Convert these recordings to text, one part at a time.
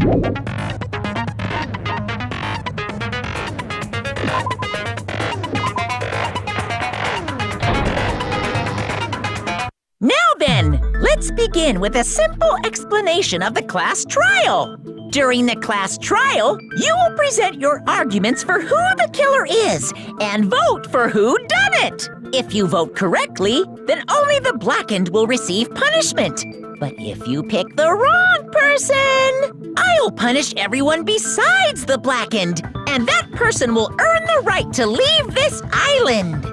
Now then, let's begin with a simple explanation of the class trial. During the class trial, you will present your arguments for who the killer is and vote for who done it. If you vote correctly, then only the blackened will receive punishment. But if you pick the wrong person, I'll punish everyone besides the blackened, and that person will earn the right to leave this island.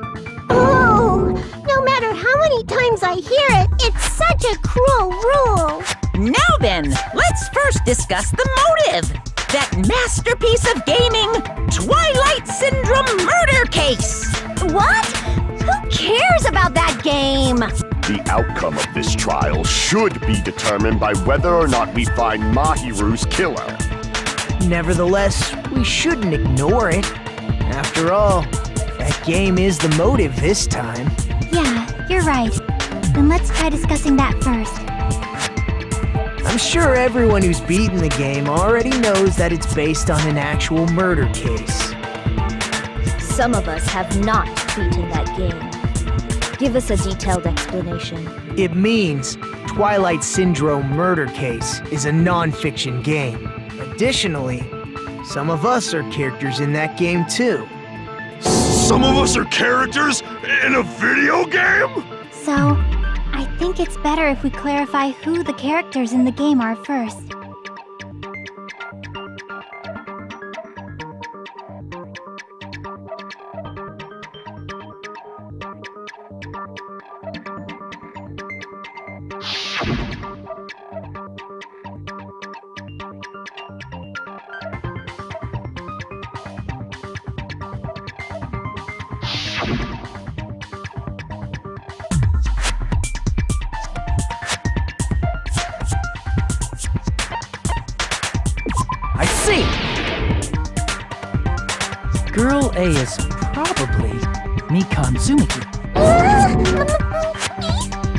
Oh, no matter how many times I hear it, it's such a cruel rule. Now then, let's first discuss the motive. That masterpiece of gaming, Twilight Syndrome murder case. What? Who cares about that game? The outcome of this trial should be determined by whether or not we find Mahiru's killer. Nevertheless, we shouldn't ignore it. After all, that game is the motive this time. Yeah, you're right. Then let's try discussing that first. I'm sure everyone who's beaten the game already knows that it's based on an actual murder case. Some of us have not beaten that game. Give us a detailed explanation. It means Twilight Syndrome Murder Case is a non-fiction game. Additionally, some of us are characters in that game too. Some of us are characters in a video game? So, I think it's better if we clarify who the characters in the game are first. I see! Girl A is probably Mikan Tsumiki.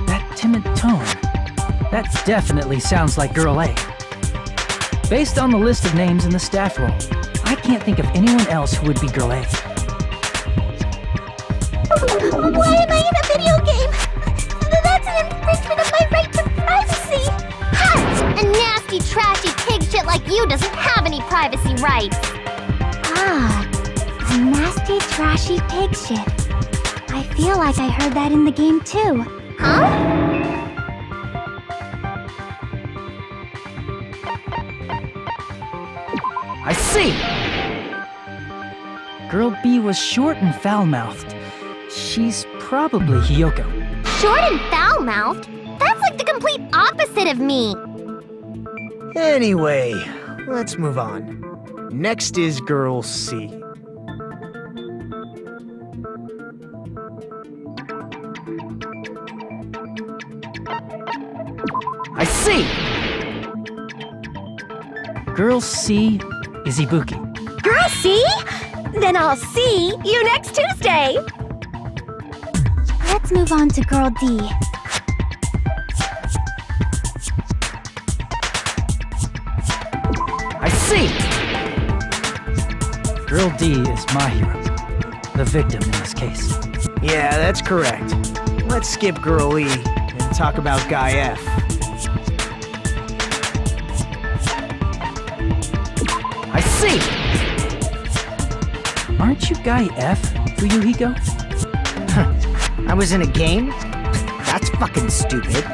That timid tone. That definitely sounds like Girl A. Based on the list of names in the staff roll, I can't think of anyone else who would be Girl A. Why am I in a video game? That's an infringement of my right to privacy! Ha! A nasty, trashy pig shit like you doesn't have any privacy rights! Ah, a nasty, trashy pig shit. I feel like I heard that in the game too. Huh? I see! Girl B was short and foul-mouthed. She's probably Hiyoko. Short and foul-mouthed? That's like the complete opposite of me! Anyway, let's move on. Next is Girl C. I see! Girl C is Ibuki. Girl C? Then I'll see you next Tuesday! Let's move on to Girl D. I see! Girl D is Mahiru, the victim in this case. Yeah, that's correct. Let's skip Girl E and talk about Guy F. I see! Aren't you Guy F, Fuyuhiko? I was in a game? That's fucking stupid.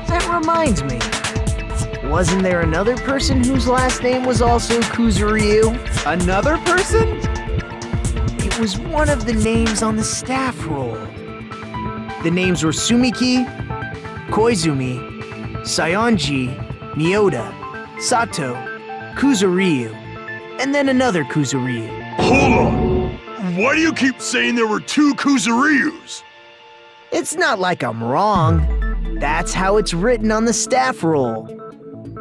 That reminds me. Wasn't there another person whose last name was also Kuzuryu? Another person? It was one of the names on the staff roll. The names were Sumiki, Koizumi, Sayonji, Miyota, Sato, Kuzuryu, and then another Kuzuryu. Hold on! Why do you keep saying there were two Kuzuryus? It's not like I'm wrong. That's how it's written on the staff roll.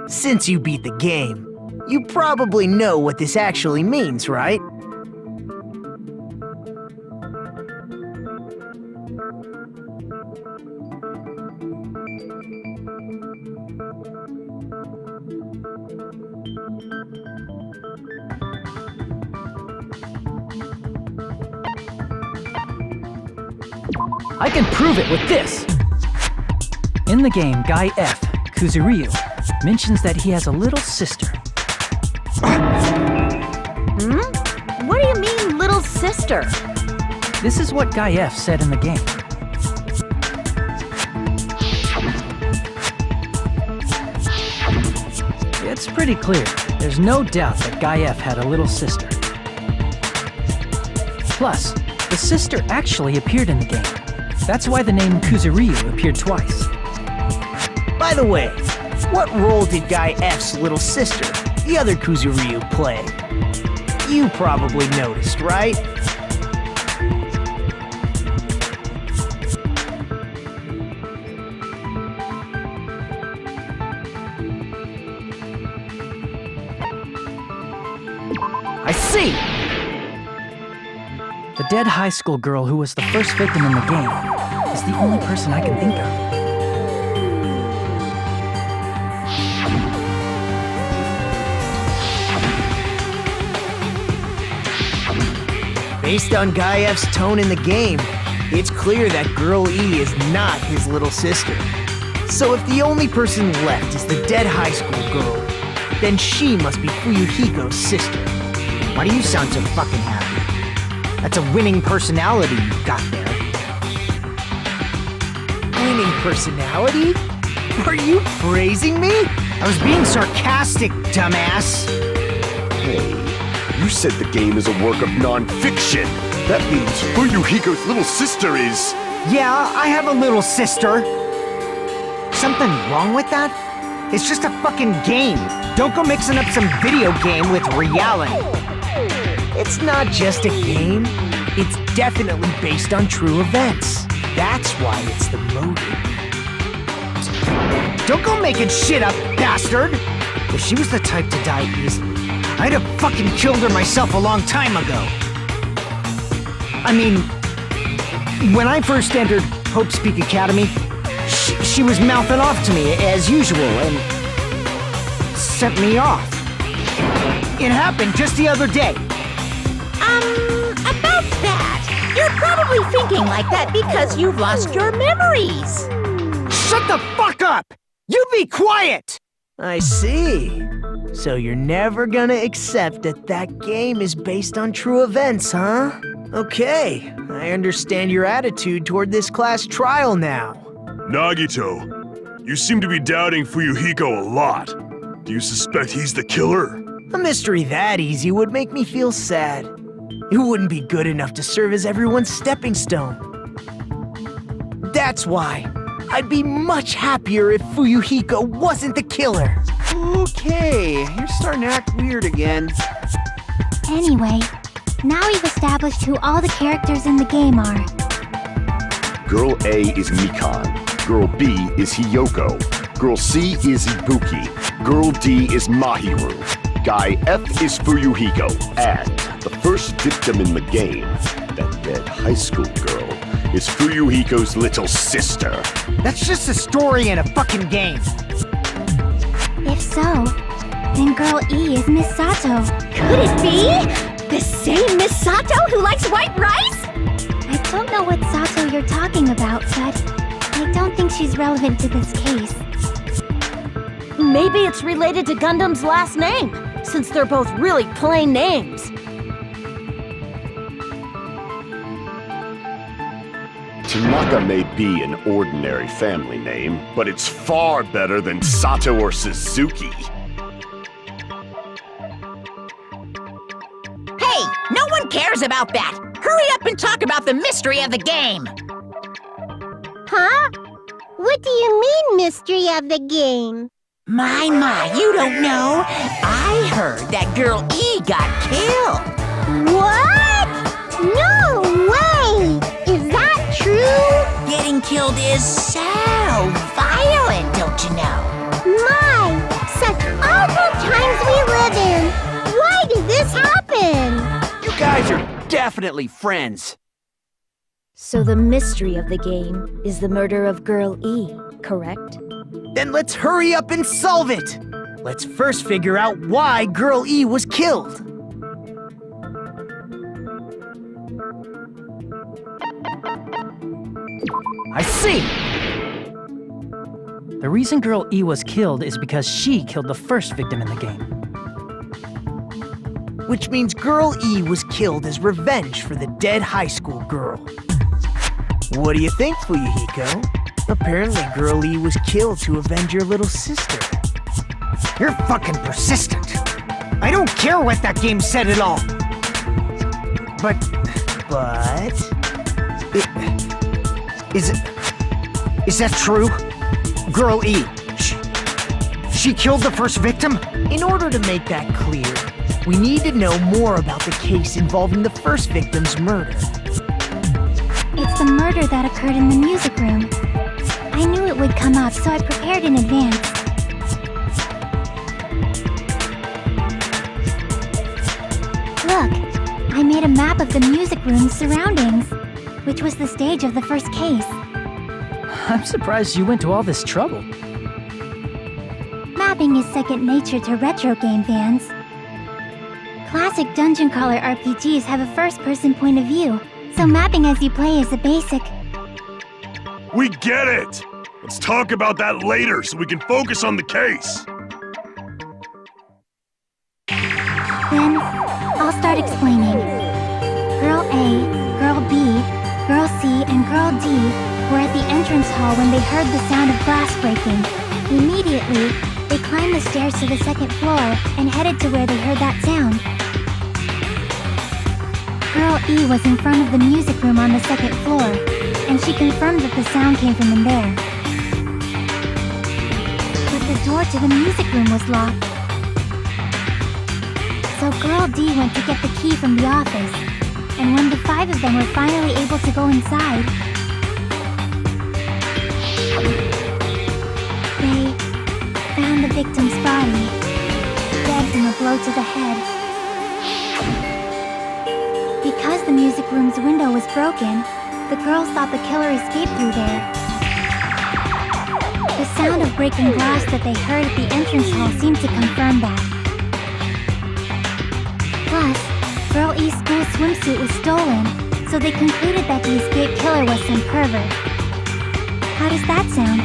Since you beat the game, you probably know what this actually means, right? I can prove it with this! In the game, Guy F, Kuzuryu, mentions that he has a little sister. What do you mean, little sister? This is what Guy F said in the game. It's pretty clear. There's no doubt that Guy F had a little sister. Plus, the sister actually appeared in the game. That's why the name Kuzuryu appeared twice. By the way, what role did Guy F's little sister, the other Kuzuryu, play? You probably noticed, right? I see! The dead high school girl who was the first victim in the game is the only person I can think of. Based on Guy F's tone in the game, it's clear that Girl E is not his little sister. So if the only person left is the dead high school girl, then she must be Fuyuhiko's sister. Why do you sound so fucking happy? That's a winning personality you've got there. Winning personality? Are you praising me? I was being sarcastic, dumbass. Hey, you said the game is a work of non-fiction. That means Fuyuhiko's little sister is... Yeah, I have a little sister. Something wrong with that? It's just a fucking game. Don't go mixing up some video game with reality. It's not just a game. It's definitely based on true events. That's why it's the motive. Don't go making shit up, bastard! If she was the type to die easily, I'd have fucking killed her myself a long time ago. I mean, when I first entered Hope's Peak Academy, she was mouthing off to me as usual and sent me off. It happened just the other day. About that, you're probably thinking like that because you've lost your memories. Shut the fuck up! You be quiet! I see. So you're never gonna accept that that game is based on true events, huh? Okay, I understand your attitude toward this class trial now. Nagito, you seem to be doubting Fuyuhiko a lot. Do you suspect he's the killer? A mystery that easy would make me feel sad. It wouldn't be good enough to serve as everyone's stepping stone. That's why I'd be much happier if Fuyuhiko wasn't the killer. Okay, you're starting to act weird again. Anyway, now we've established who all the characters in the game are. Girl A is Mikan. Girl B is Hiyoko. Girl C is Ibuki. Girl D is Mahiru. Guy F is Fuyuhiko. And the first victim in the game, that dead high school girl, is Fuyuhiko's little sister. That's just a story in a fucking game. If so, then Girl E is Miss Sato. Could it be? The same Miss Sato who likes white rice? I don't know what Sato you're talking about, but I don't think she's relevant to this case. Maybe it's related to Gundam's last name, since they're both really plain names. Tanaka may be an ordinary family name, but it's far better than Sato or Suzuki. Hey, no one cares about that. Hurry up and talk about the mystery of the game. Huh? What do you mean, mystery of the game? My, you don't know. I heard that Girl E got killed. What? No way! Is that true? Getting killed is so violent, don't you know? My, such awful times we live in. Why did this happen? You guys are definitely friends. So the mystery of the game is the murder of Girl E, correct? Then let's hurry up and solve it! Let's first figure out why Girl E was killed. see. The reason Girl E was killed is because she killed the first victim in the game. Which means Girl E was killed as revenge for the dead high school girl. What do you think, Fuyuhiko? Apparently Girl E was killed to avenge your little sister. You're fucking persistent. I don't care what that game said at all. But... Is that true? Girl E, she killed the first victim? In order to make that clear, we need to know more about the case involving the first victim's murder. It's the murder that occurred in the music room. I knew it would come up, so I prepared in advance. Look, I made a map of the music room's surroundings, which was the stage of the first case. I'm surprised you went to all this trouble. Mapping is second nature to retro game fans. Classic dungeon crawler RPGs have a first-person point of view, so mapping as you play is a basic. We get it! Let's talk about that later so we can focus on the case. Then, I'll start explaining. Girl A, Girl B, Girl C, and Girl D were at the entrance hall when they heard the sound of glass breaking. Immediately, they climbed the stairs to the second floor and headed to where they heard that sound. Girl E was in front of the music room on the second floor, and she confirmed that the sound came from in there. But the door to the music room was locked. So Girl D went to get the key from the office, and when the 5 of them were finally able to go inside, they found the victim's body, dead from a blow to the head. Because the music room's window was broken, the girls thought the killer escaped through there. The sound of breaking glass that they heard at the entrance hall seemed to confirm that. Plus, Girl E's school swimsuit was stolen, so they concluded that the escaped killer was some pervert. How does that sound?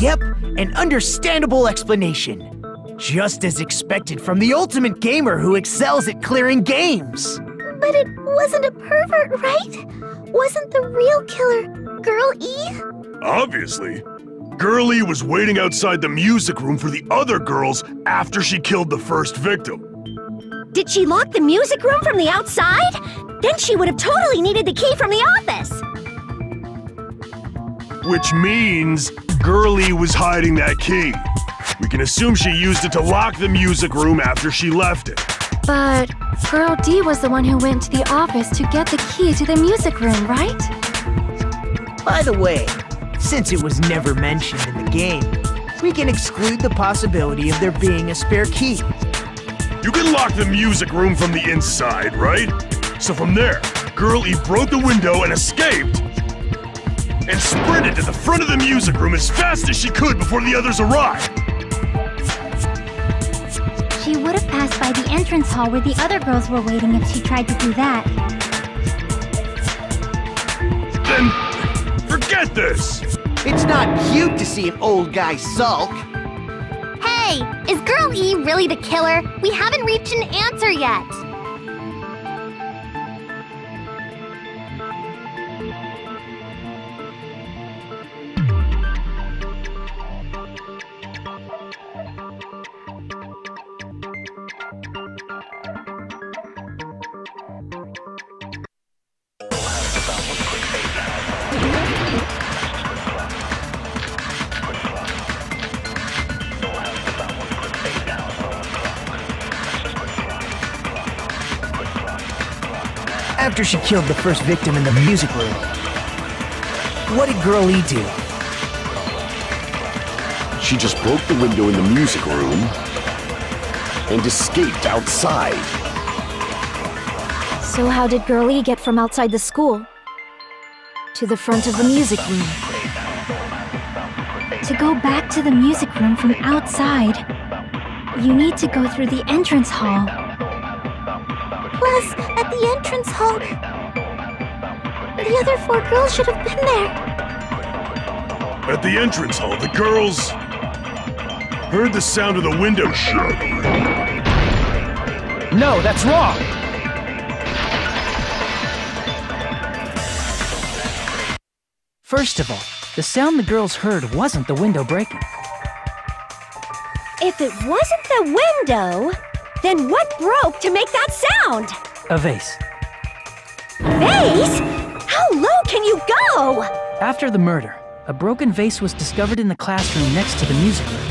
Yep, an understandable explanation. Just as expected from the ultimate gamer who excels at clearing games. But it wasn't a pervert, right? Wasn't the real killer Girl E? Obviously. Girl E was waiting outside the music room for the other girls after she killed the first victim. Did she lock the music room from the outside? Then she would have totally needed the key from the office. Which means Girl E was hiding that key. We can assume she used it to lock the music room after she left it. But Girl D was the one who went to the office to get the key to the music room, right? By the way, since it was never mentioned in the game, we can exclude the possibility of there being a spare key. You can lock the music room from the inside, right? So from there, Girl E broke the window and escaped, and sprinted to the front of the music room as fast as she could before the others arrived. She would have passed by the entrance hall where the other girls were waiting if she tried to do that. Then, forget this! It's not cute to see an old guy sulk. Hey, is Girl E really the killer? We haven't reached an answer yet. After she killed the first victim in the music room, what did Girl E do? She just broke the window in the music room and escaped outside. So how did Girl E get from outside the school to the front of the music room? To go back to the music room from outside, you need to go through the entrance hall. Plus, at the entrance hall, The other 4 girls should have been there. At the entrance hall, the girls heard the sound of the window shattering. No, that's wrong! First of all, the sound the girls heard wasn't the window breaking. If it wasn't the window, then what broke to make that sound? A vase. Vase? How low can you go? After the murder, a broken vase was discovered in the classroom next to the music room.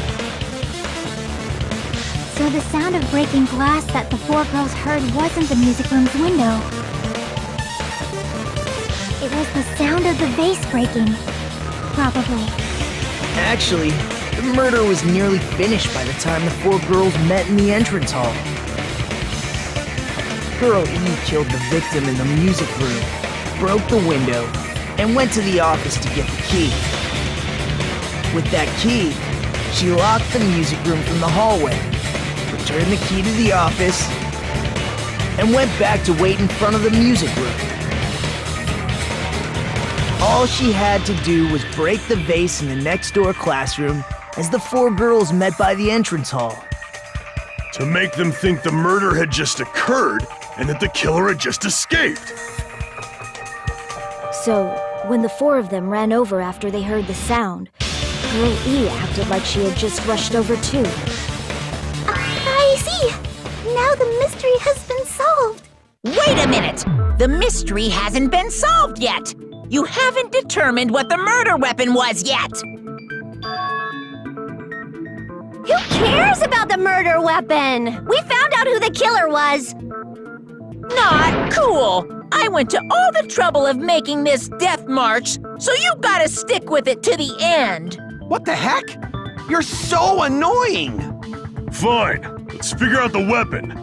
So the sound of breaking glass that the 4 girls heard wasn't the music room's window. It was the sound of the vase breaking. Probably. Actually, the murder was nearly finished by the time the 4 girls met in the entrance hall. Girl E killed the victim in the music room, broke the window, and went to the office to get the key. With that key, she locked the music room from the hallway, returned the key to the office, and went back to wait in front of the music room. All she had to do was break the vase in the next door classroom as the 4 girls met by the entrance hall. To make them think the murder had just occurred and that the killer had just escaped. So, when the 4 of them ran over after they heard the sound, Girl E acted like she had just rushed over too. I see. Now the mystery has been solved. Wait a minute! The mystery hasn't been solved yet! You haven't determined what the murder weapon was yet! Who cares about the murder weapon? We found out who the killer was. Not cool! I went to all the trouble of making this death march, so you gotta stick with it to the end! What the heck? You're so annoying! Fine, let's figure out the weapon.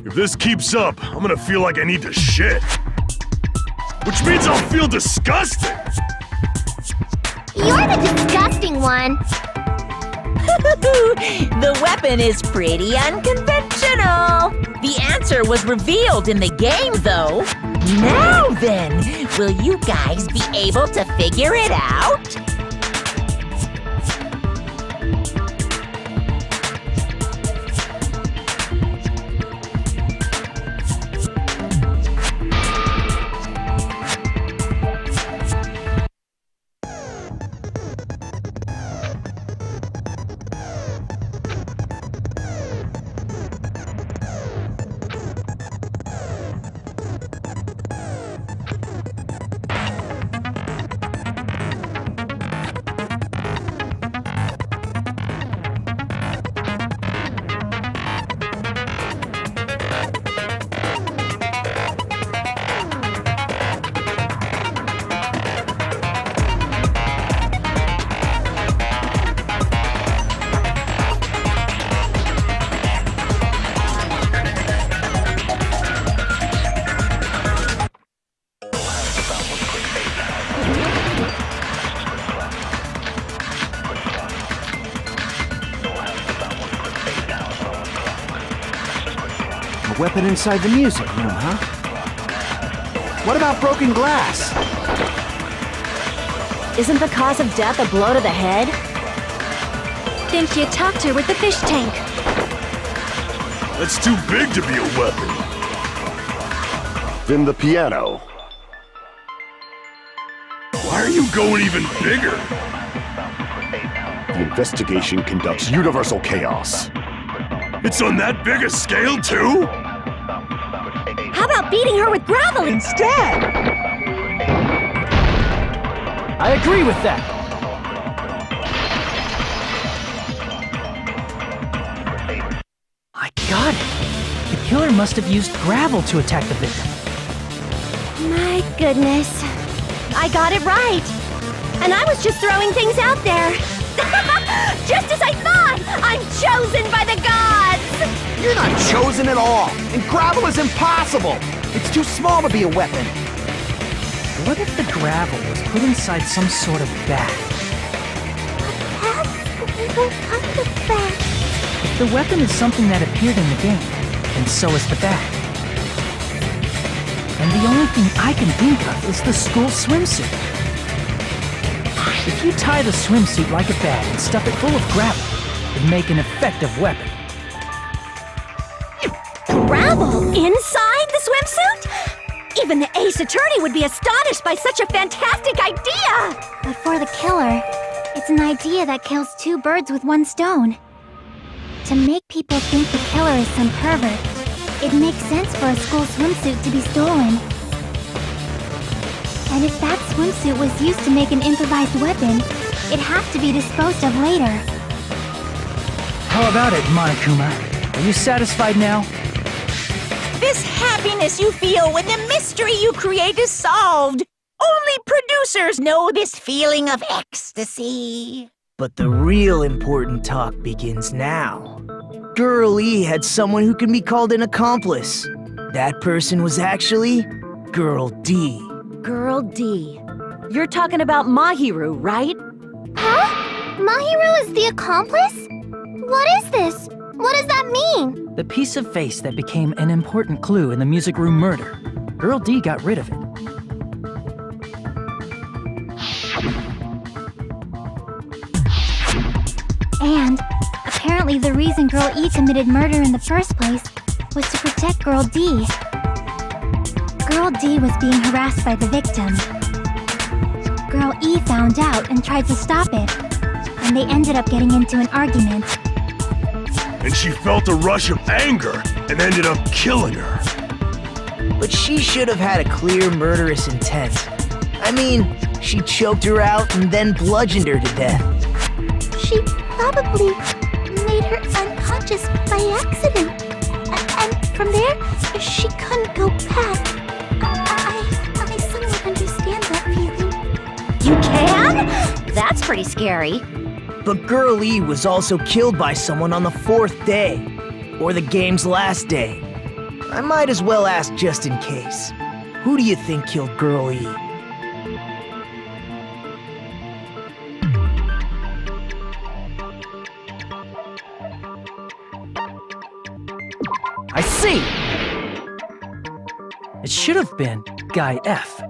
If this keeps up, I'm gonna feel like I need to shit. Which means I'll feel disgusting! You're the disgusting one. The weapon is pretty unconventional. The answer was revealed in the game, though. Now then, will you guys be able to figure it out? A weapon inside the music room, huh? What about broken glass? Isn't the cause of death a blow to the head? Think you attacked her with the fish tank. That's too big to be a weapon. Then the piano. Why are you going even bigger? The investigation conducts universal chaos. It's on that big a scale, too? How about beating her with gravel instead? I agree with that! I got it! The killer must have used gravel to attack the victim. My goodness. I got it right. And I was just throwing things out there. Just as I thought! I'm chosen by the gods! You're not chosen at all, and gravel is impossible! It's too small to be a weapon. What if the gravel was put inside some sort of bag? What kind of bag? If the weapon is something that appeared in the game, and so is the bag. and the only thing I can think of is the school swimsuit. If you tie the swimsuit like a bag and stuff it full of gravel, it'd make an effective weapon. Gravel inside the swimsuit? Even the Ace Attorney would be astonished by such a fantastic idea! But for the killer, it's an idea that kills two birds with one stone. To make people think the killer is some pervert, it makes sense for a school swimsuit to be stolen. And if that swimsuit was used to make an improvised weapon, it'd have to be disposed of later. How about it, Monokuma? Are you satisfied now? This happiness you feel when the mystery you create is solved. Only producers know this feeling of ecstasy. But the real important talk begins now. Girl E had someone who can be called an accomplice. That person was actually Girl D. Girl D. You're talking about Mahiru, right? Huh? Mahiru is the accomplice? What is this? What does that mean? The piece of face that became an important clue in the music room murder. Girl D got rid of it. And apparently the reason Girl E committed murder in the first place was to protect Girl D. Girl D was being harassed by the victim. Girl E found out and tried to stop it, and they ended up getting into an argument. And she felt a rush of anger and ended up killing her. But she should have had a clear murderous intent. I mean, she choked her out and then bludgeoned her to death. She probably made her unconscious by accident. And from there, she couldn't go back. I somewhat understand that feeling. You can? That's pretty scary. But Girl E was also killed by someone on the 4th day, or the game's last day. I might as well ask just in case. Who do you think killed Girl E? I see! It should have been Guy F.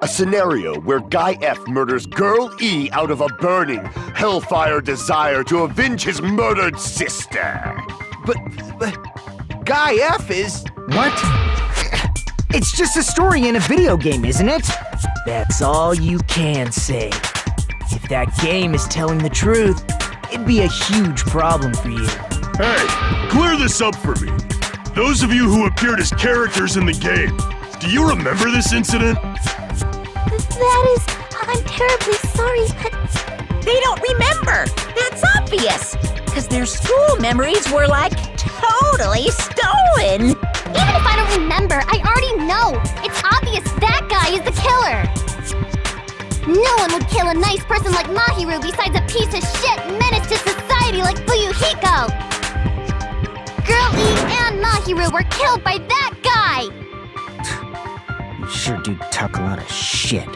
A scenario where Guy F murders Girl E out of a burning, hellfire desire to avenge his murdered sister. But Guy F is... What? It's just a story in a video game, isn't it? That's all you can say. If that game is telling the truth, it'd be a huge problem for you. Hey, clear this up for me. Those of you who appeared as characters in the game, do you remember this incident? I'm terribly sorry, but... They don't remember. That's obvious. Because their school memories were like totally stolen. Even if I don't remember, I already know. It's obvious that guy is the killer. No one would kill a nice person like Mahiru besides a piece of shit menace to society like Fuyuhiko. Girl E and Mahiru were killed by that guy. You sure do talk a lot of shit.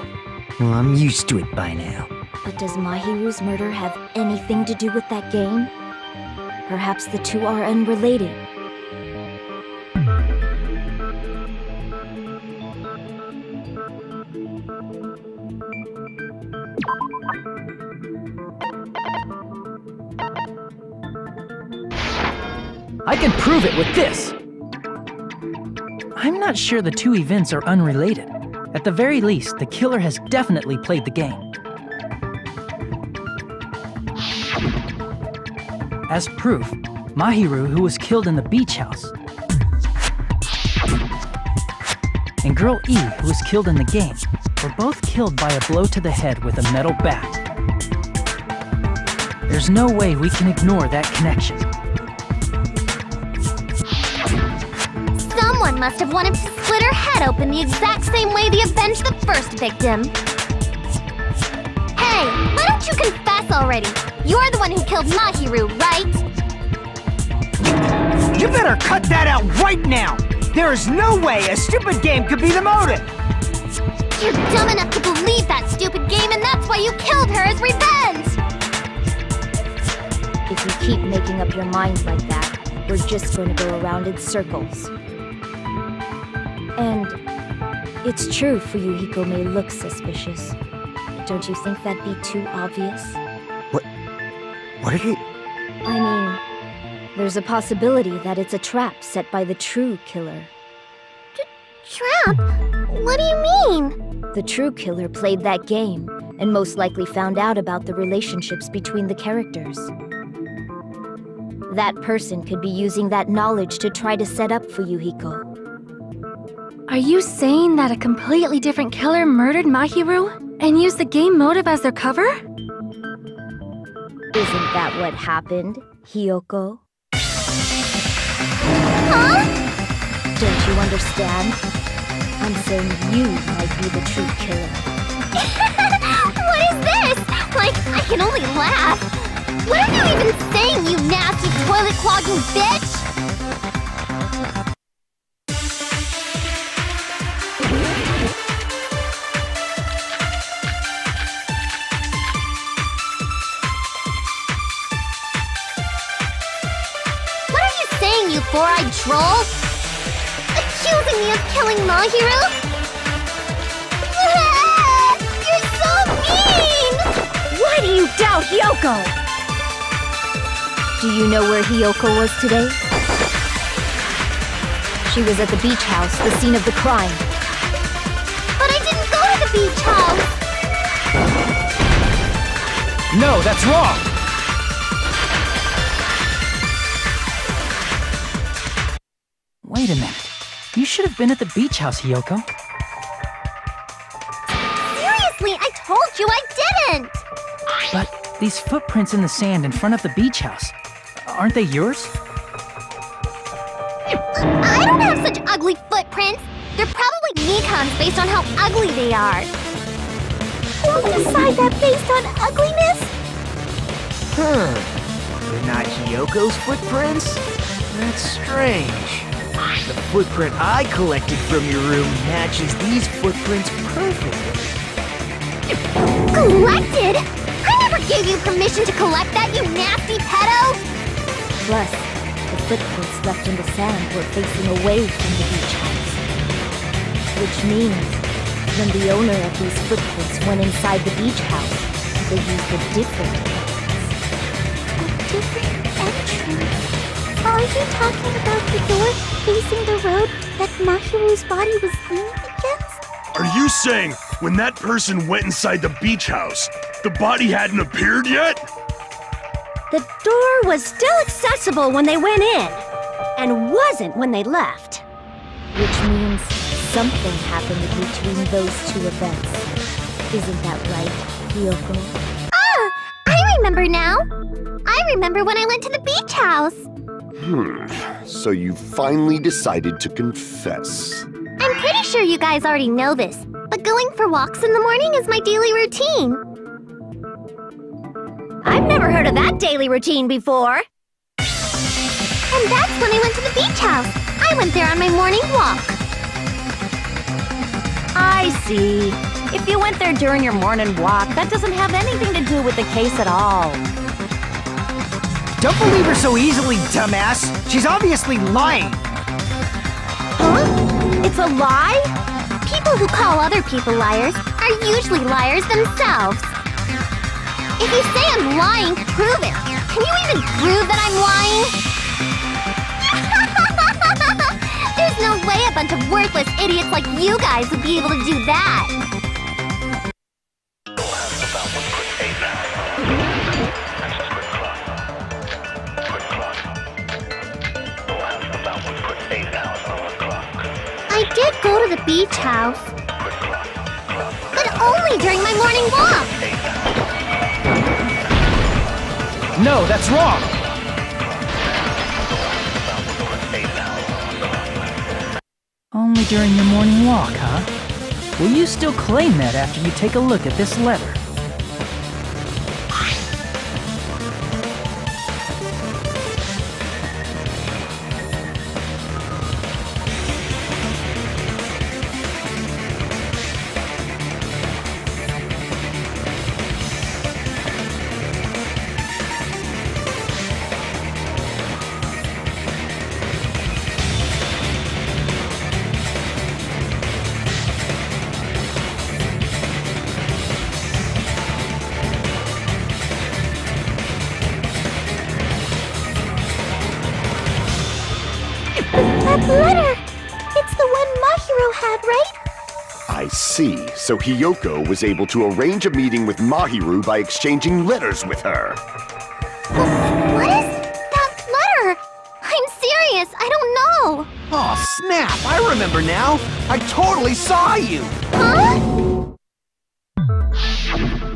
Well, I'm used to it by now. But does Mahiru's murder have anything to do with that game? Perhaps the two are unrelated. I can prove it with this! I'm not sure the two events are unrelated. At the very least, the killer has definitely played the game. As proof, Mahiru, who was killed in the beach house, and Girl E, who was killed in the game, were both killed by a blow to the head with a metal bat. There's no way we can ignore that connection. Someone must have wanted to split her head open the exact same way they avenged the first victim. Hey, why don't you confess already? You're the one who killed Mahiru, right? You better cut that out right now! There is no way a stupid game could be the motive! You're dumb enough to believe that stupid game, and that's why you killed her as revenge! If you keep making up your mind like that, we're just going to go around in circles. And it's true Fuyuhiko may look suspicious. But don't you think that'd be too obvious? What did he... I mean, there's a possibility that it's a trap set by the true killer. Trap? What do you mean? The true killer played that game, and most likely found out about the relationships between the characters. That person could be using that knowledge to try to set up Fuyuhiko. Are you saying that a completely different killer murdered Mahiru and used the game motive as their cover? Isn't that what happened, Hiyoko? Huh? Don't you understand? I'm saying you might be the true killer. What is this? Like, I can only laugh. What are you even saying, you nasty toilet-clogging bitch? What are you saying, you four-eyed troll? Accusing me of killing Mahiru? You're so mean! Why do you doubt Hiyoko? Do you know where Hiyoko was today? She was at the beach house, the scene of the crime. But I didn't go to the beach house! No, that's wrong! Wait a minute. You should have been at the beach house, Hiyoko. Seriously, I told you I didn't! But these footprints in the sand in front of the beach house, aren't they yours? I don't have such ugly footprints! They're probably Nikon's based on how ugly they are. Who'll decide that based on ugliness? They're not Hiyoko's footprints? That's strange. The footprint I collected from your room matches these footprints perfectly. Collected? I never gave you permission to collect that, you nasty pedo! Plus, the footprints left in the sand were facing away from the beach house. Which means, when the owner of these footprints went inside the beach house, they used a different entrance. A different entrance? Are you talking about the door facing the road that Mahiru's body was leaning against? Are you saying when that person went inside the beach house, the body hadn't appeared yet? The door was still accessible when they went in, and wasn't when they left. Which means something happened between those two events. Isn't that right, Hiyoko? Ah! I remember now! I remember when I went to the beach house! So you finally decided to confess. I'm pretty sure you guys already know this, but going for walks in the morning is my daily routine. I've never heard of that daily routine before. And that's when I went to the beach house. I went there on my morning walk. I see. If you went there during your morning walk, that doesn't have anything to do with the case at all. Don't believe her so easily, dumbass! She's obviously lying! Huh? It's a lie? People who call other people liars are usually liars themselves. If you say I'm lying, prove it. Can you even prove that I'm lying? There's no way a bunch of worthless idiots like you guys would be able to do that. I did go to the beach house, but only during my morning walk. No, that's wrong! Only during your morning walk, huh? Will you still claim that after you take a look at this letter? had, right? I see. So Hiyoko was able to arrange a meeting with Mahiru by exchanging letters with her. What is that letter? I'm serious, I don't know. Oh, snap! I remember now! I totally saw you! Huh?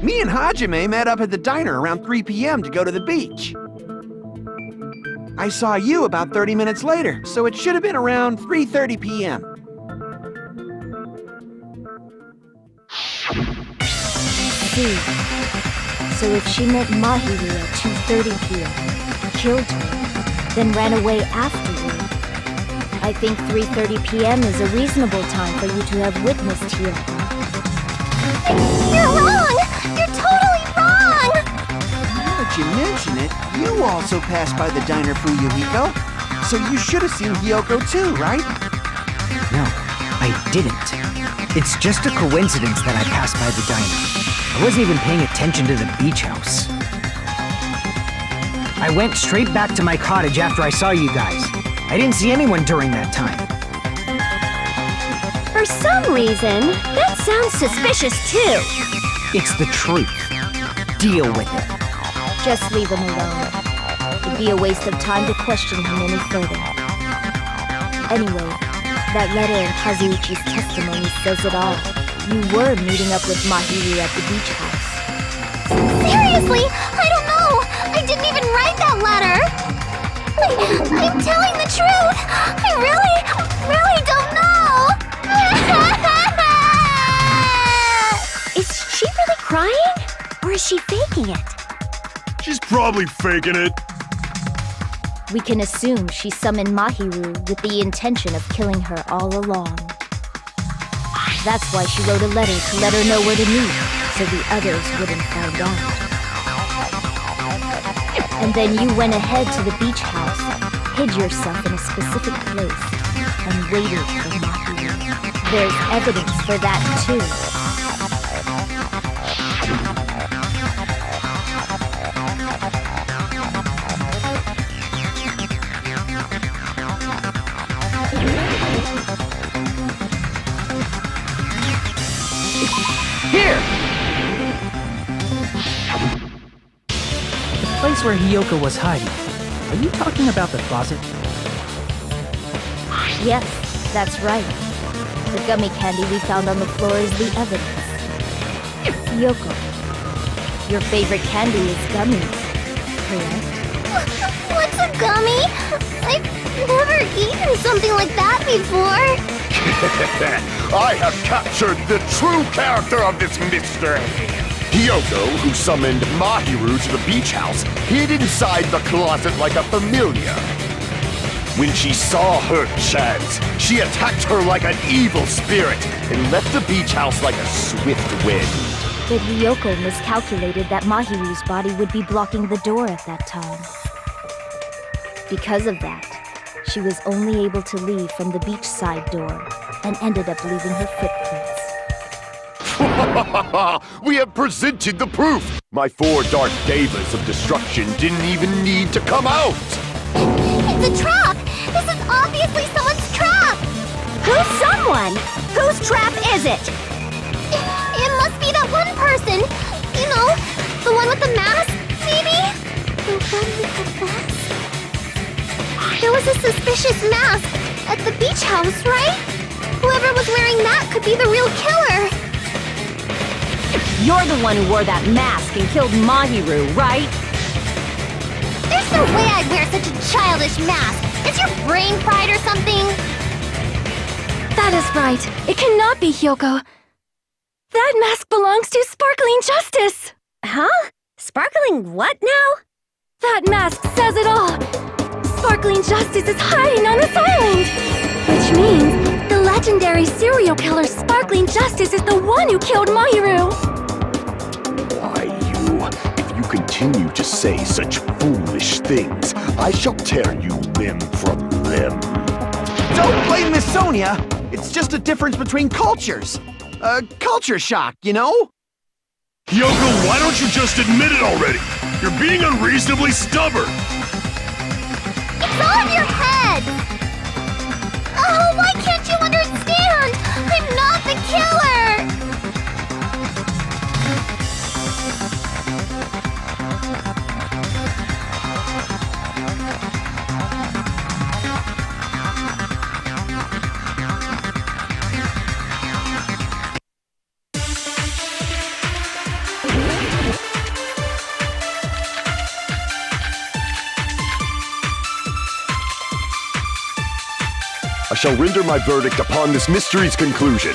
Me and Hajime met up at the diner around 3 p.m. to go to the beach. I saw you about 30 minutes later, so it should have been around 3:30 p.m. See. So if she met Mahiru at 2:30 p.m., killed her, then ran away afterward, I think 3:30 p.m. is a reasonable time for you to have witnessed here. You're wrong! You're totally wrong! Now that you mention it, you also passed by the diner, Fuyuhiko. So you should have seen Hiyoko too, right? No, I didn't. It's just a coincidence that I passed by the diner. I wasn't even paying attention to the beach house. I went straight back to my cottage after I saw you guys. I didn't see anyone during that time. For some reason, that sounds suspicious too. It's the truth. Deal with it. Just leave him alone. It'd be a waste of time to question him any further. Anyway, that letter in Kazuichi's testimony says it all. You were meeting up with Mahiru at the beach house. Seriously? I don't know! I didn't even write that letter! I'm telling the truth! I really don't know! Is she really crying? Or is she faking it? She's probably faking it. We can assume she summoned Mahiru with the intention of killing her all along. That's why she wrote a letter to let her know where to meet, so the others wouldn't find out. And then you went ahead to the beach house, hid yourself in a specific place, and waited for Mahiru. There's evidence for that, too. Here! The place where Hiyoko was hiding. Are you talking about the closet? Yes, that's right. The gummy candy we found on the floor is the evidence. Hiyoko, your favorite candy is gummies, correct? What's a gummy? I've never eaten something like that before. I have captured the true character of this mystery. Hiyoko, who summoned Mahiru to the beach house, hid inside the closet like a familiar. When she saw her chance, she attacked her like an evil spirit and left the beach house like a swift wind. But Hiyoko miscalculated that Mahiru's body would be blocking the door at that time. Because of that, she was only able to leave from the beachside door and ended up leaving her footprints. We have presented the proof! My 4 dark devas of destruction didn't even need to come out! It's a trap! This is obviously someone's trap! Who's someone? Whose trap is it? It must be that one person! You know, the one with the mask, maybe? The one with the mask? There was a suspicious mask at the beach house, right? Whoever was wearing that could be the real killer! You're the one who wore that mask and killed Mahiru, right? There's no way I'd wear such a childish mask! Is your brain fried or something? That is right. It cannot be Hiyoko. That mask belongs to Sparkling Justice! Huh? Sparkling what now? That mask says it all! Sparkling Justice is hiding on this island! Which means the legendary serial killer Sparkling Justice is the one who killed Mahiru! If you continue to say such foolish things, I shall tear you limb from limb. Don't blame Miss Sonia! It's just a difference between cultures. Culture shock, you know? Hiyoko, why don't you just admit it already? You're being unreasonably stubborn! It's all in your head! Oh, why can't you understand? I shall render my verdict upon this mystery's conclusion.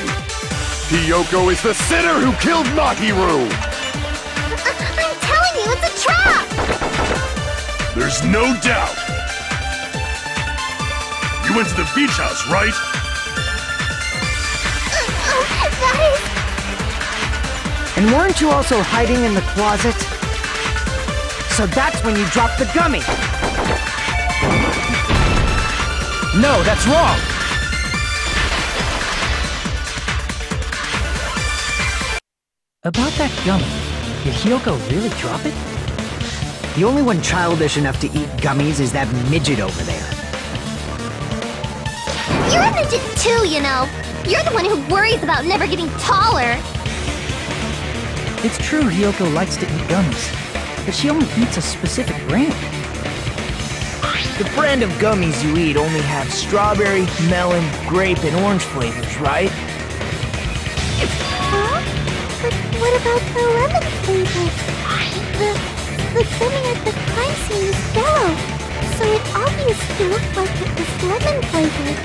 Hiyoko is the sinner who killed Mahiru! I'm telling you, it's a trap! There's no doubt. You went to the beach house, right? That And weren't you also hiding in the closet? So that's when you dropped the gummy. No, that's wrong! About that gummy, did Hiyoko really drop it? The only one childish enough to eat gummies is that midget over there. You're a midget too, you know. You're the one who worries about never getting taller. It's true Hiyoko likes to eat gummies, but she only eats a specific brand. The brand of gummies you eat only have strawberry, melon, grape, and orange flavors, right? Huh? But what about the lemon flavor? The gummy at the crime scene is yellow, so it obviously looked like it was lemon flavored.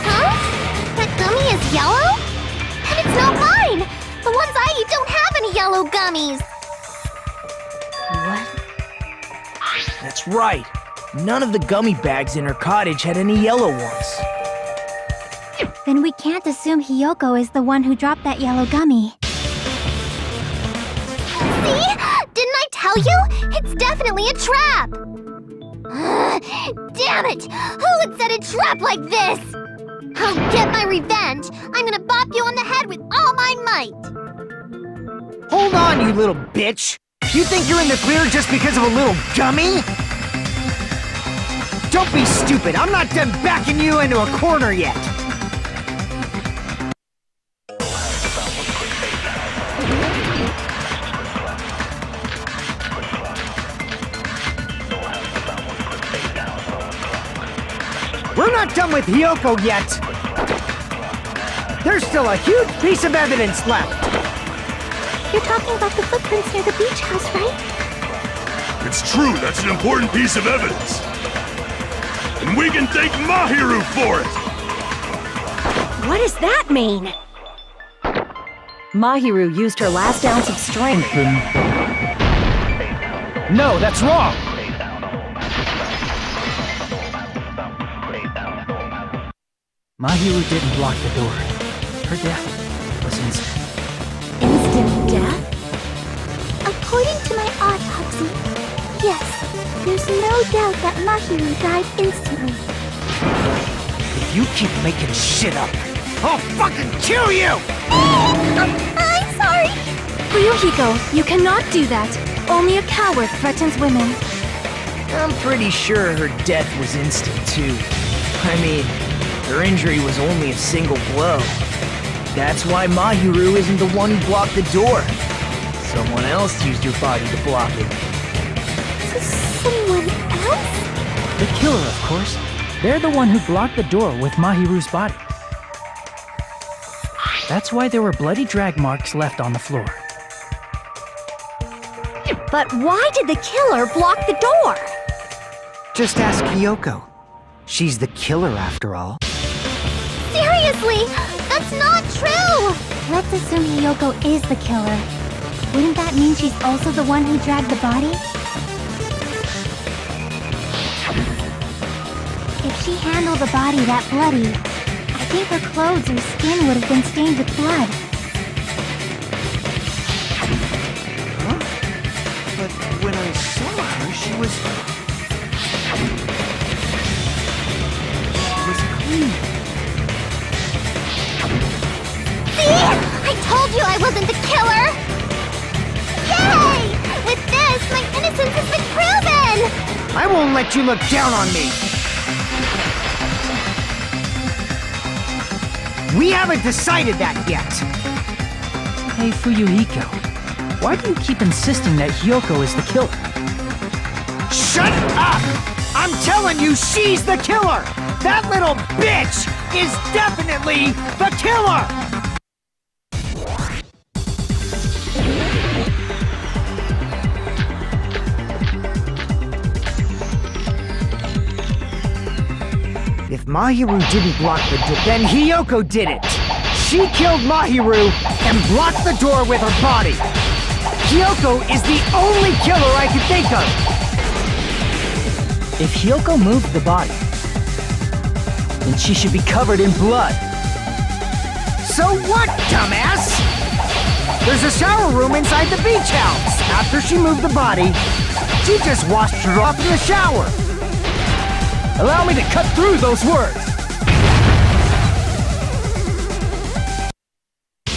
Huh? That gummy is yellow? And it's not mine! The ones I eat don't have any yellow gummies! What? That's right. None of the gummy bags in her cottage had any yellow ones. Then we can't assume Hiyoko is the one who dropped that yellow gummy. See? Didn't I tell you? It's definitely a trap! Damn it! Who would set a trap like this? I'll get my revenge! I'm gonna bop you on the head with all my might! Hold on, you little bitch! You think you're in the clear just because of a little gummy? Don't be stupid! I'm not done backing you into a corner yet! We're not done with Hiyoko yet! There's still a huge piece of evidence left! You're talking about the footprints near the beach house, right? It's true, that's an important piece of evidence. And we can thank Mahiru for it! What does that mean? Mahiru used her last ounce of strength. No, that's wrong! Mahiru didn't block the door. Her death was instant. Instant death? According to my autopsy, yes, there's no doubt that Mahiru died instantly. If you keep making shit up, I'll fucking kill you! I'm sorry! Ryuhiko, you cannot do that. Only a coward threatens women. I'm pretty sure her death was instant, too. I mean, her injury was only a single blow. That's why Mahiru isn't the one who blocked the door. Someone else used her body to block it. Someone else? The killer, of course. They're the one who blocked the door with Mahiru's body. That's why there were bloody drag marks left on the floor. But why did the killer block the door? Just ask Hiyoko. She's the killer after all. Seriously! That's not true! Let's assume Hiyoko is the killer. Wouldn't that mean she's also the one who dragged the body? If she handled the body that bloody, I think her clothes or skin would have been stained with blood. Huh? But when I saw her, she was clean. See? I told you I wasn't the killer! Yay! With this, my innocence has been proven! I won't let you look down on me! We haven't decided that yet! Hey, Fuyuhiko, why do you keep insisting that Hiyoko is the killer? Shut up! I'm telling you, she's the killer! That little bitch is definitely the killer! If Mahiru didn't block the door, then Hiyoko did it! She killed Mahiru and blocked the door with her body! Hiyoko is the only killer I can think of! If Hiyoko moved the body, then she should be covered in blood. So what, dumbass? There's a shower room inside the beach house. After she moved the body, she just washed her off in the shower. Allow me to cut through those words.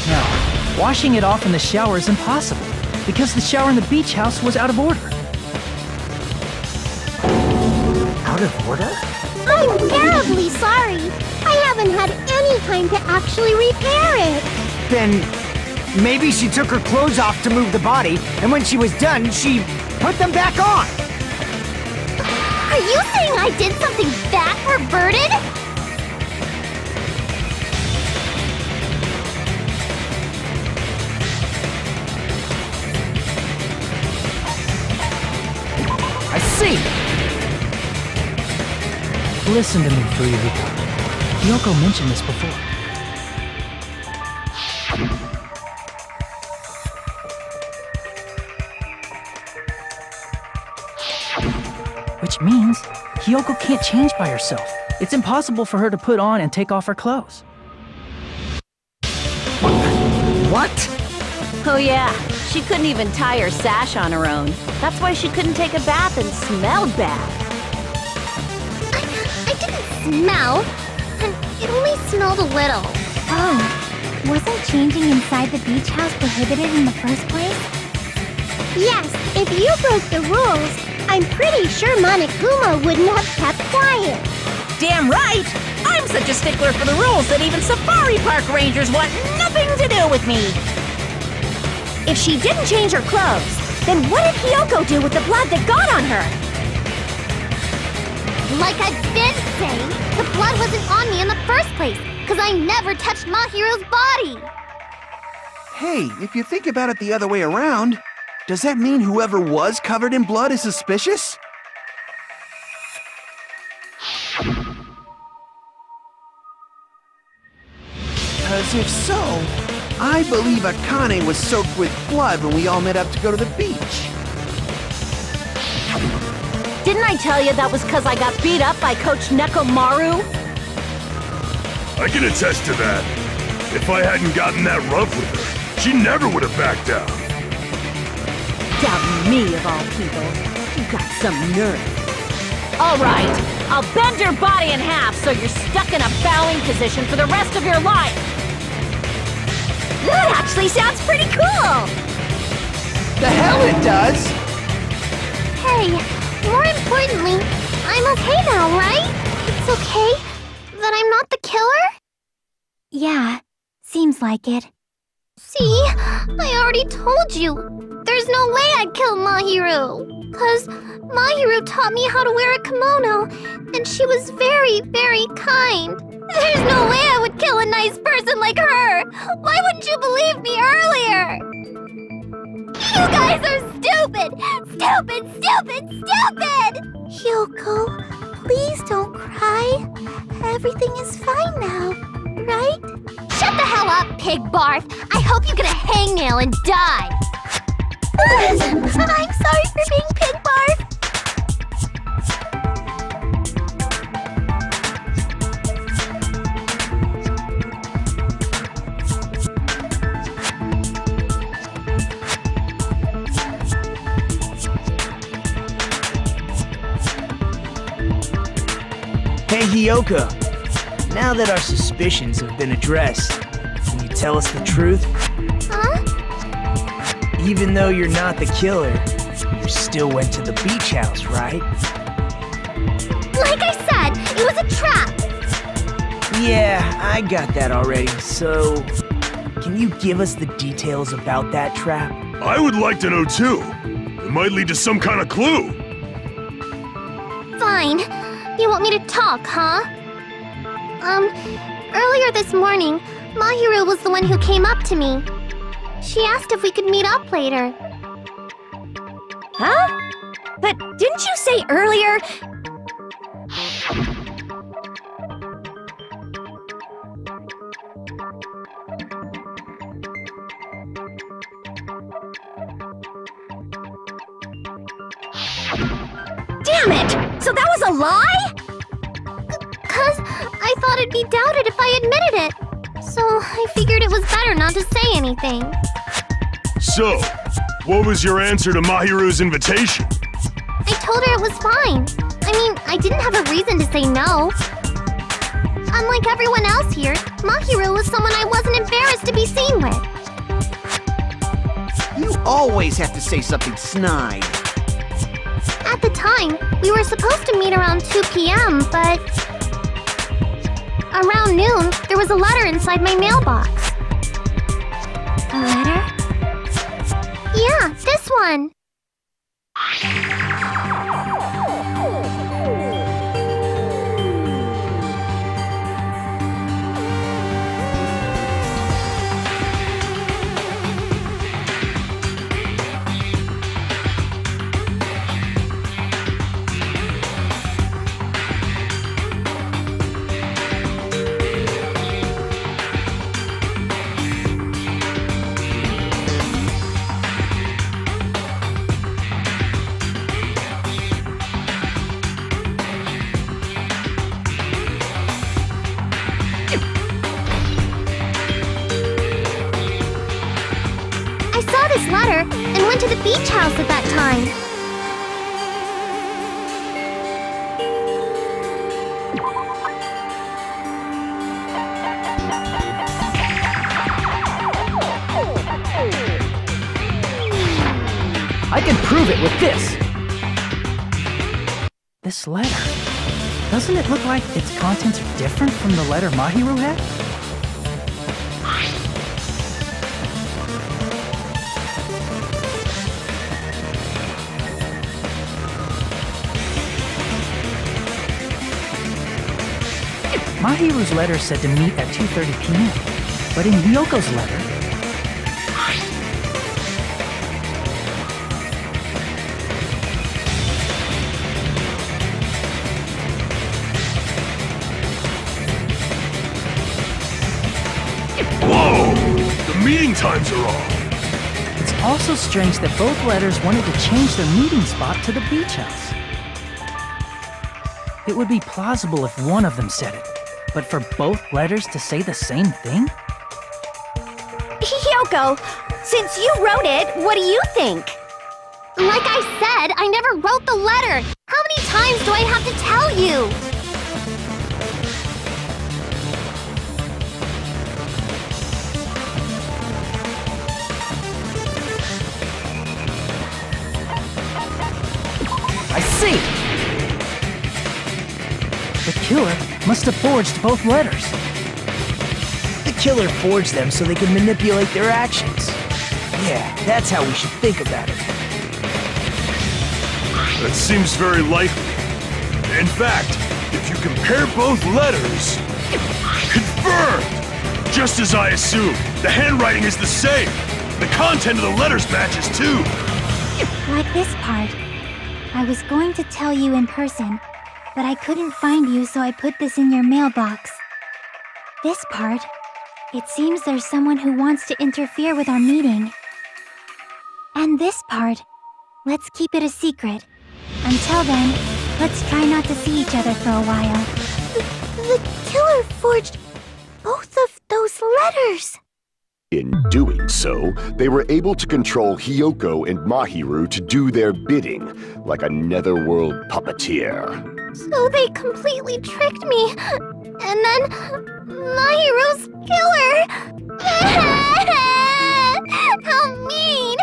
Now, washing it off in the shower is impossible, because the shower in the beach house was out of order. Out of order? I'm terribly sorry. I haven't had any time to actually repair it. Then maybe she took her clothes off to move the body, and when she was done, she put them back on. Are you saying I did something that perverted? I see. Listen to me, Fuyuhiko. Hiyoko mentioned this before. Which means Hiyoko can't change by herself. It's impossible for her to put on and take off her clothes. What? Oh yeah, she couldn't even tie her sash on her own. That's why she couldn't take a bath and smelled bad. I didn't smell. It only smelled a little. Oh, wasn't changing inside the beach house prohibited in the first place? Yes, if you broke the rules, I'm pretty sure Monokuma wouldn't have kept quiet. Damn right! I'm such a stickler for the rules that even safari park rangers want nothing to do with me. If she didn't change her clothes, then what did Hiyoko do with the blood that got on her? Like I've been saying, the blood wasn't on me in the first place, because I never touched Mahiru's body. Hey, if you think about it the other way around, does that mean whoever was covered in blood is suspicious? Because if so, I believe Akane was soaked with blood when we all met up to go to the beach. Didn't I tell you that was because I got beat up by Coach Nekomaru? I can attest to that. If I hadn't gotten that rough with her, she never would have backed down. Doubting me, of all people. You got some nerve. All right, I'll bend your body in half so you're stuck in a bowing position for the rest of your life. That actually sounds pretty cool. The hell it does! Hey, more importantly, I'm okay now, right? It's okay that I'm not the killer? Yeah, seems like it. See, I already told you. There's no way I'd kill Mahiru. 'Cause Mahiru taught me how to wear a kimono, and she was very, very kind. There's no way I would kill a nice person like her. Why wouldn't you believe me earlier? You guys are stupid! Stupid, stupid, stupid! Hiyoko, please don't cry. Everything is fine now, right? Shut the hell up, pig barf! I hope you get a hangnail and die! I'm sorry for being pig barf! Hey, Hiyoko. Now that our suspicions have been addressed, can you tell us the truth? Huh? Even though you're not the killer, you still went to the beach house, right? Like I said, it was a trap! Yeah, I got that already, so... Can you give us the details about that trap? I would like to know too. It might lead to some kind of clue. Fine. You want me to talk, huh? Earlier this morning, Mahiru was the one who came up to me. She asked if we could meet up later. Huh? But didn't you say earlier... Damn it! So that was a lie? 'Cause I thought it'd be doubted if I admitted it. So I figured it was better not to say anything. So, what was your answer to Mahiru's invitation? I told her it was fine. I mean, I didn't have a reason to say no. Unlike everyone else here, Mahiru was someone I wasn't embarrassed to be seen with. You always have to say something snide. At the time, we were supposed to meet around 2 p.m., but... around noon, there was a letter inside my mailbox. A letter? Yeah, this one. Letter and went to the beach house at that time. I can prove it with this. This letter. Doesn't it look like its contents are different from the letter Mahiru had? Mahiru's letter said to meet at 2:30 p.m., but in Hyoko's letter... Whoa! The meeting times are off! It's also strange that both letters wanted to change their meeting spot to the beach house. It would be plausible if one of them said it. But for both letters to say the same thing? Hyoko, since you wrote it, what do you think? Like I said, I never wrote the letter. How many times do I have to tell you? I see! The killer must have forged both letters. The killer forged them so they could manipulate their actions. Yeah, that's how we should think about it. That seems very likely. In fact, if you compare both letters... Confirmed! Just as I assumed, the handwriting is the same. The content of the letters matches too. Like this part. I was going to tell you in person, but I couldn't find you, so I put this in your mailbox. This part. It seems there's someone who wants to interfere with our meeting. And this part. Let's keep it a secret. Until then, let's try not to see each other for a while. The killer forged both of those letters. In doing so, they were able to control Hyoko and Mahiru to do their bidding, like a netherworld puppeteer. So they completely tricked me. And then Mahiru's killer. How mean!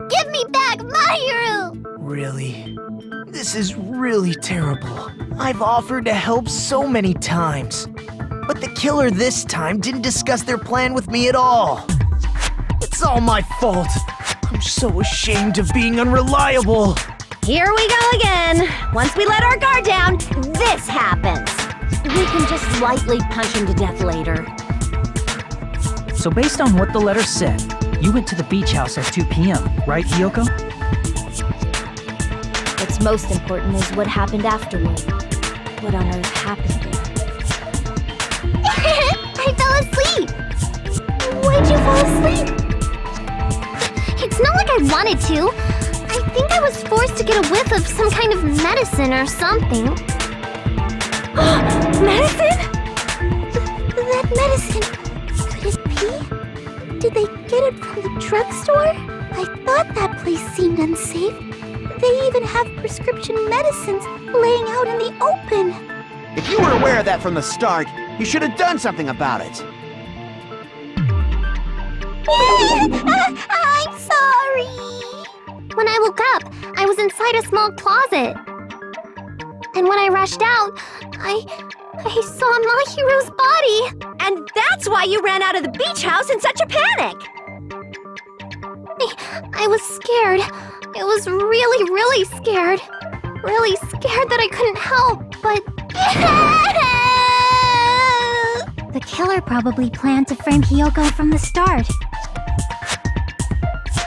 Give me back Mahiru! Really? This is really terrible. I've offered to help so many times. But the killer this time didn't discuss their plan with me at all. It's all my fault. I'm so ashamed of being unreliable. Here we go again. Once we let our guard down, this happens. We can just lightly punch him to death later. So based on what the letter said, you went to the beach house at 2 p.m., right, Hyoko? What's most important is what happened afterward. What on earth happened there? I fell asleep. Why'd you fall asleep? It's not like I wanted to. I think I was forced to get a whiff of some kind of medicine or something. Medicine? That medicine... Could it be? Did they get it from the drugstore? I thought that place seemed unsafe. They even have prescription medicines laying out in the open. If you were aware of that from the start, you should have done something about it. I'm sorry. When I woke up, I was inside a small closet. And when I rushed out, I saw Mahiru's body. And that's why you ran out of the beach house in such a panic! I was scared. I was really, really scared. Really scared that I couldn't help, but... The killer probably planned to frame Hiyoko from the start.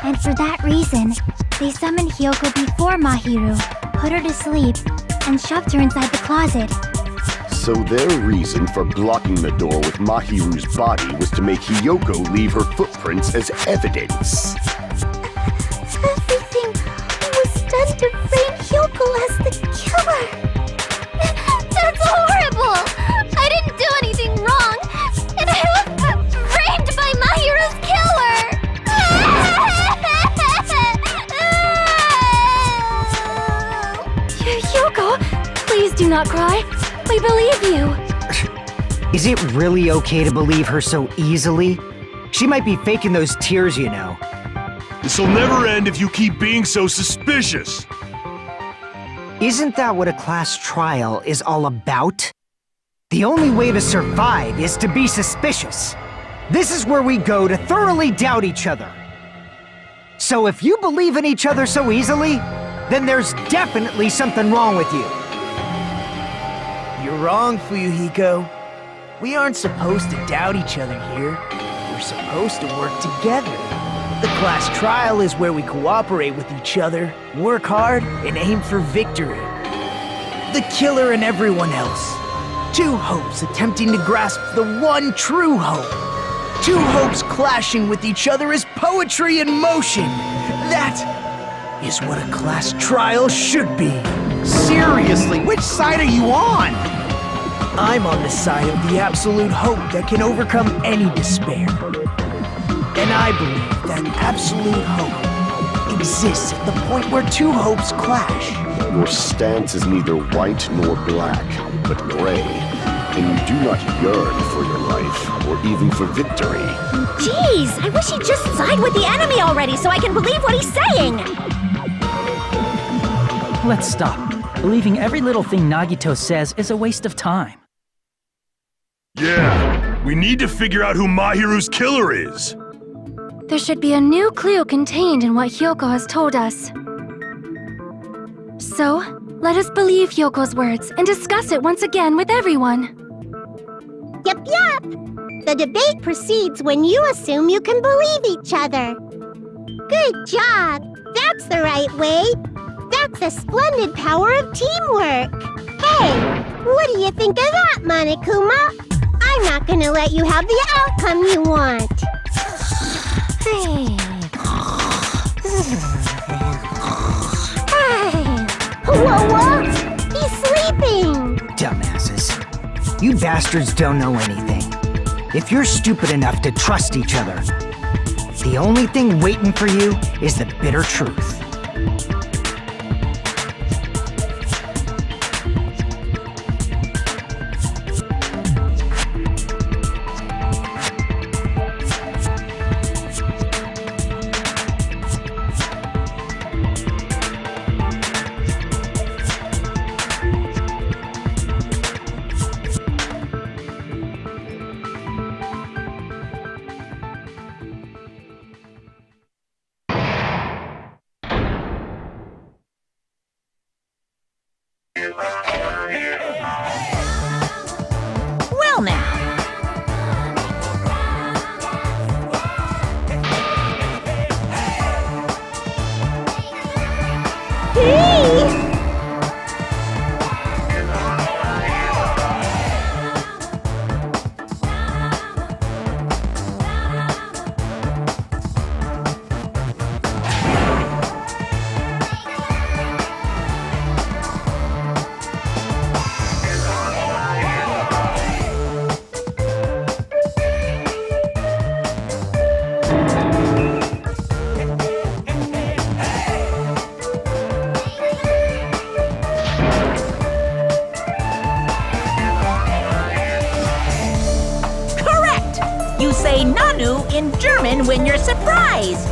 And for that reason, they summoned Hiyoko before Mahiru, put her to sleep, and shoved her inside the closet. So their reason for blocking the door with Mahiru's body was to make Hiyoko leave her footprints as evidence. Everything was done to frame Hiyoko as the killer. That's horrible! I didn't do anything wrong, and I was framed by Mahiru's killer! Hiyoko, please do not cry. We believe you. Is it really okay to believe her so easily? She might be faking those tears, you know. This'll never end if you keep being so suspicious. Isn't that what a class trial is all about? The only way to survive is to be suspicious. This is where we go to thoroughly doubt each other. So if you believe in each other so easily, then there's definitely something wrong with you. You're wrong, Fuyuhiko. We aren't supposed to doubt each other here. We're supposed to work together. The class trial is where we cooperate with each other, work hard, and aim for victory. The killer and everyone else. Two hopes attempting to grasp the one true hope. Two hopes clashing with each other is poetry in motion. That is what a class trial should be. Seriously, which side are you on? I'm on the side of the absolute hope that can overcome any despair. And I believe that absolute hope exists at the point where two hopes clash. Your stance is neither white nor black, but gray, and you do not yearn for your life, or even for victory. Jeez, I wish he'd just side with the enemy already so I can believe what he's saying! Let's stop. Believing every little thing Nagito says is a waste of time. Yeah, we need to figure out who Mahiru's killer is. There should be a new clue contained in what Hiyoko has told us. So, let us believe Hyoko's words and discuss it once again with everyone. Yep. The debate proceeds when you assume you can believe each other. Good job. That's the right way. That's the splendid power of teamwork. Hey, what do you think of that, Monokuma? I'm not gonna let you have the outcome you want. Whoa! He's sleeping! Dumbasses. You bastards don't know anything. If you're stupid enough to trust each other, the only thing waiting for you is the bitter truth. say Nanu in German when you're surprised?